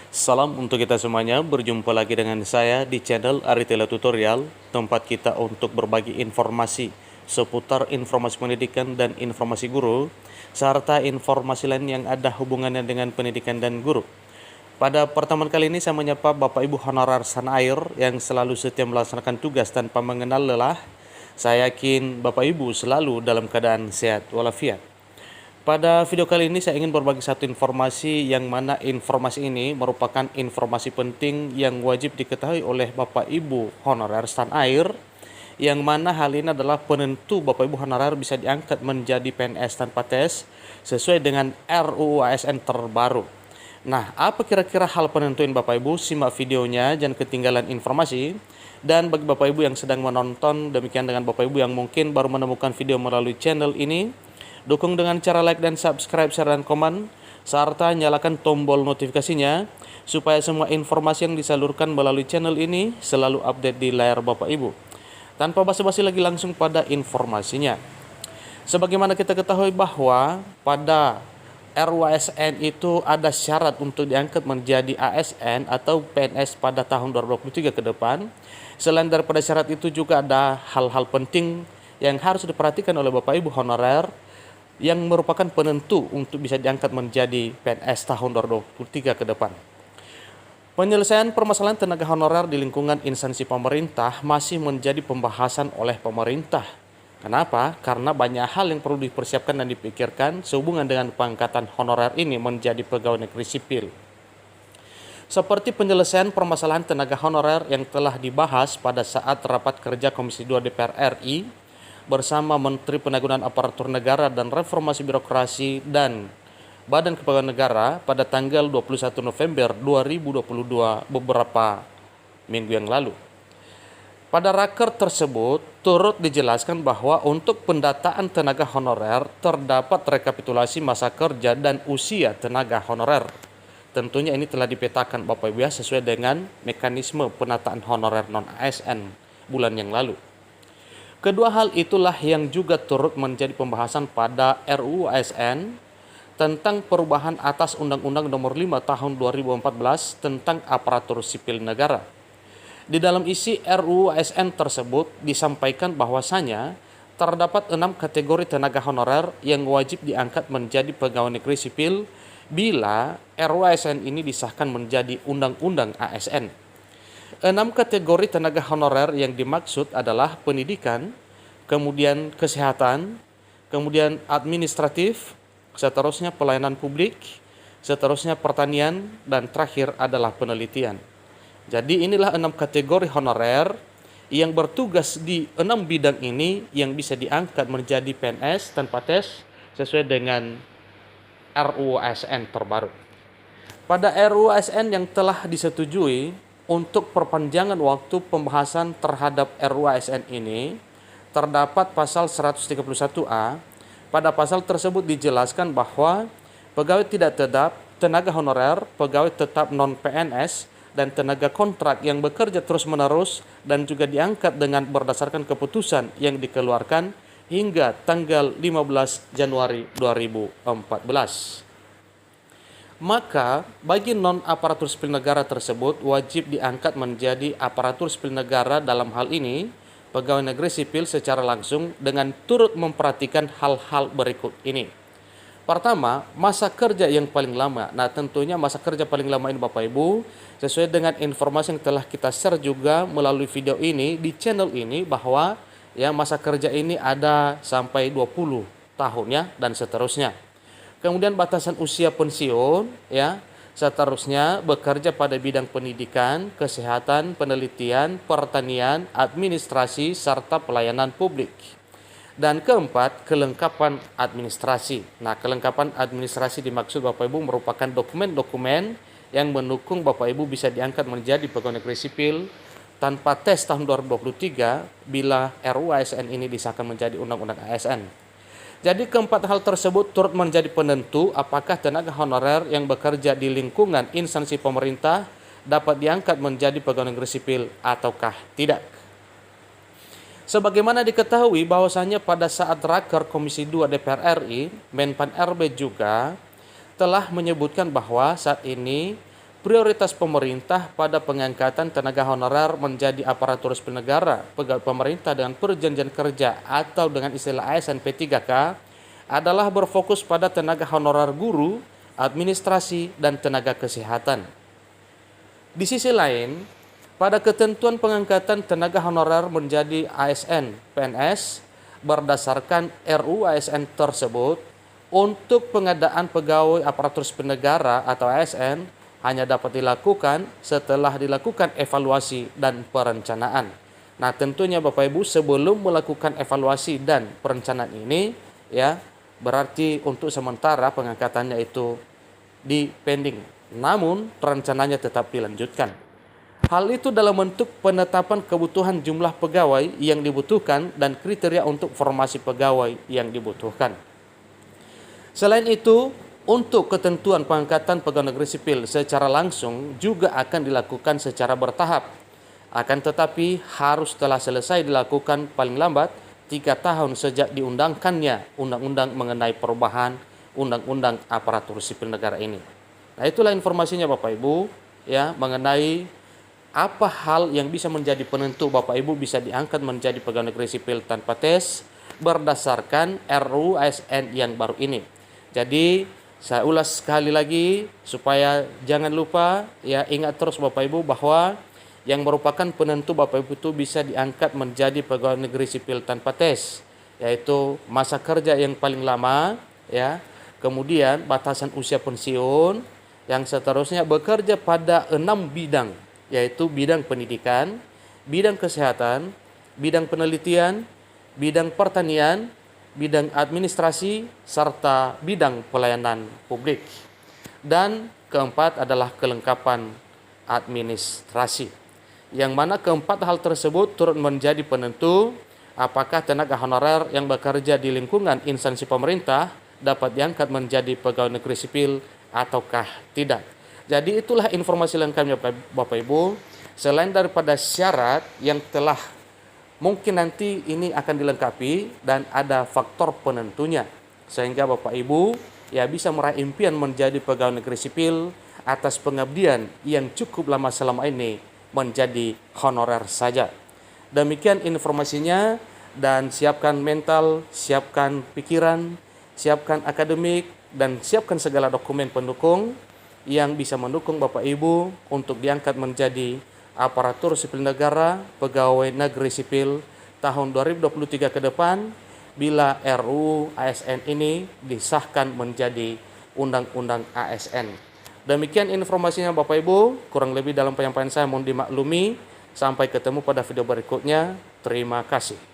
Salam untuk kita semuanya, berjumpa lagi dengan saya di channel Aritela Tutorial, tempat kita untuk berbagi informasi seputar informasi pendidikan dan informasi guru, serta informasi lain yang ada hubungannya dengan pendidikan dan guru. Pada pertemuan kali ini saya menyapa Bapak Ibu honorer Sanair yang selalu setia melaksanakan tugas tanpa mengenal lelah. Saya yakin Bapak Ibu selalu dalam keadaan sehat walafiat. Pada video kali ini saya ingin berbagi satu informasi yang mana informasi ini merupakan informasi penting yang wajib diketahui oleh Bapak Ibu honorer Sanair, yang mana hal ini adalah penentu Bapak Ibu honorer bisa diangkat menjadi PNS tanpa tes sesuai dengan RUU ASN terbaru. Nah, apa kira-kira hal penentuin Bapak Ibu? Simak videonya, jangan ketinggalan informasi. Dan bagi Bapak Ibu yang sedang menonton, demikian dengan Bapak Ibu yang mungkin baru menemukan video melalui channel ini, dukung dengan cara like dan subscribe, share dan komen, serta nyalakan tombol notifikasinya supaya semua informasi yang disalurkan melalui channel ini selalu update di layar Bapak Ibu. Tanpa basa-basi lagi, langsung pada informasinya. Sebagaimana kita ketahui bahwa pada RUU itu ada syarat untuk diangkat menjadi ASN atau PNS pada tahun 2023 ke depan. Selain daripada syarat itu juga ada hal-hal penting yang harus diperhatikan oleh Bapak Ibu honorer yang merupakan penentu untuk bisa diangkat menjadi PNS tahun 2023 ke depan. Penyelesaian permasalahan tenaga honorer di lingkungan instansi pemerintah masih menjadi pembahasan oleh pemerintah. Kenapa? Karena banyak hal yang perlu dipersiapkan dan dipikirkan sehubungan dengan pengangkatan honorer ini menjadi pegawai negeri sipil. Seperti penyelesaian permasalahan tenaga honorer yang telah dibahas pada saat rapat kerja Komisi 2 DPR RI bersama Menteri Penanggulangan Aparatur Negara dan Reformasi Birokrasi dan Badan Kepegawaian Negara pada tanggal 21 November 2022 beberapa minggu yang lalu. Pada raker tersebut turut dijelaskan bahwa untuk pendataan tenaga honorer terdapat rekapitulasi masa kerja dan usia tenaga honorer. Tentunya ini telah dipetakan Bapak Ibu sesuai dengan mekanisme penataan honorer non-ASN bulan yang lalu. Kedua hal itulah yang juga turut menjadi pembahasan pada RUU ASN tentang perubahan atas Undang-Undang Nomor 5 Tahun 2014 tentang Aparatur Sipil Negara. Di dalam isi RUU ASN tersebut disampaikan bahwasanya terdapat 6 kategori tenaga honorer yang wajib diangkat menjadi pegawai negeri sipil bila RUU ASN ini disahkan menjadi Undang-Undang ASN. 6 kategori tenaga honorer yang dimaksud adalah pendidikan, kemudian kesehatan, kemudian administratif, seterusnya pelayanan publik, seterusnya pertanian, dan terakhir adalah penelitian. Jadi inilah 6 kategori honorer yang bertugas di 6 bidang ini yang bisa diangkat menjadi PNS tanpa tes sesuai dengan RUU ASN terbaru. Pada RUU ASN yang telah disetujui untuk perpanjangan waktu pembahasan terhadap RUU ASN ini, terdapat pasal 131A. Pada pasal tersebut dijelaskan bahwa pegawai tidak tetap, tenaga honorer, pegawai tetap non-PNS, dan tenaga kontrak yang bekerja terus-menerus dan juga diangkat dengan berdasarkan keputusan yang dikeluarkan hingga tanggal 15 Januari 2014. Maka bagi non-aparatur sipil negara tersebut wajib diangkat menjadi aparatur sipil negara, dalam hal ini pegawai negeri sipil secara langsung, dengan turut memperhatikan hal-hal berikut ini. Pertama, masa kerja yang paling lama. Nah, tentunya masa kerja paling lama ini Bapak Ibu sesuai dengan informasi yang telah kita share juga melalui video ini di channel ini, bahwa ya masa kerja ini ada sampai 20 tahun ya, dan seterusnya. Kemudian batasan usia pensiun ya, seterusnya bekerja pada bidang pendidikan, kesehatan, penelitian, pertanian, administrasi, serta pelayanan publik. Dan keempat, kelengkapan administrasi. Nah, kelengkapan administrasi dimaksud Bapak Ibu merupakan dokumen-dokumen yang mendukung Bapak Ibu bisa diangkat menjadi pegawai negeri sipil tanpa tes tahun 2023 bila RUU ASN ini disahkan menjadi Undang-Undang ASN. Jadi keempat hal tersebut turut menjadi penentu apakah tenaga honorer yang bekerja di lingkungan instansi pemerintah dapat diangkat menjadi pegawai negeri sipil ataukah tidak. Sebagaimana diketahui bahwasanya pada saat raker Komisi 2 DPR RI, Menpan RB juga telah menyebutkan bahwa saat ini prioritas pemerintah pada pengangkatan tenaga honorer menjadi aparatur sipil negara, pegawai pemerintah dengan perjanjian kerja atau dengan istilah ASN P3K adalah berfokus pada tenaga honorer guru, administrasi, dan tenaga kesehatan. Di sisi lain, pada ketentuan pengangkatan tenaga honorer menjadi ASN PNS berdasarkan RUU ASN tersebut, untuk pengadaan pegawai aparatur sipil negara atau ASN hanya dapat dilakukan setelah dilakukan evaluasi dan perencanaan. Nah, tentunya Bapak Ibu, sebelum melakukan evaluasi dan perencanaan ini, ya, berarti untuk sementara pengangkatannya itu dipending, namun rencananya tetap dilanjutkan. Hal itu dalam bentuk penetapan kebutuhan jumlah pegawai yang dibutuhkan dan kriteria untuk formasi pegawai yang dibutuhkan. Selain itu, untuk ketentuan pengangkatan pegawai negeri sipil secara langsung juga akan dilakukan secara bertahap. Akan tetapi harus telah selesai dilakukan paling lambat 3 tahun sejak diundangkannya undang-undang mengenai perubahan undang-undang aparatur sipil negara ini. Nah, itulah informasinya Bapak Ibu, ya, mengenai apa hal yang bisa menjadi penentu Bapak Ibu bisa diangkat menjadi pegawai negeri sipil tanpa tes berdasarkan RUU ASN yang baru ini. Jadi saya ulas sekali lagi supaya jangan lupa, ya, ingat terus Bapak Ibu bahwa yang merupakan penentu Bapak Ibu itu bisa diangkat menjadi pegawai negeri sipil tanpa tes, yaitu masa kerja yang paling lama, ya, kemudian batasan usia pensiun, yang seterusnya bekerja pada 6 bidang, yaitu bidang pendidikan, bidang kesehatan, bidang penelitian, bidang pertanian, bidang administrasi, serta bidang pelayanan publik. Dan keempat adalah kelengkapan administrasi, yang mana keempat hal tersebut turut menjadi penentu apakah tenaga honorer yang bekerja di lingkungan instansi pemerintah dapat diangkat menjadi pegawai negeri sipil ataukah tidak. Jadi itulah informasi lengkapnya Bapak Ibu. Selain daripada syarat yang telah mungkin nanti ini akan dilengkapi dan ada faktor penentunya, sehingga Bapak Ibu ya bisa meraih impian menjadi pegawai negeri sipil atas pengabdian yang cukup lama selama ini menjadi honorer saja. Demikian informasinya, dan siapkan mental, siapkan pikiran, siapkan akademik, dan siapkan segala dokumen pendukung yang bisa mendukung Bapak Ibu untuk diangkat menjadi aparatur sipil negara, pegawai negeri sipil tahun 2023 ke depan bila RUU ASN ini disahkan menjadi Undang-Undang ASN. Demikian informasinya Bapak Ibu, kurang lebih dalam penyampaian saya mohon dimaklumi. Sampai ketemu pada video berikutnya. Terima kasih.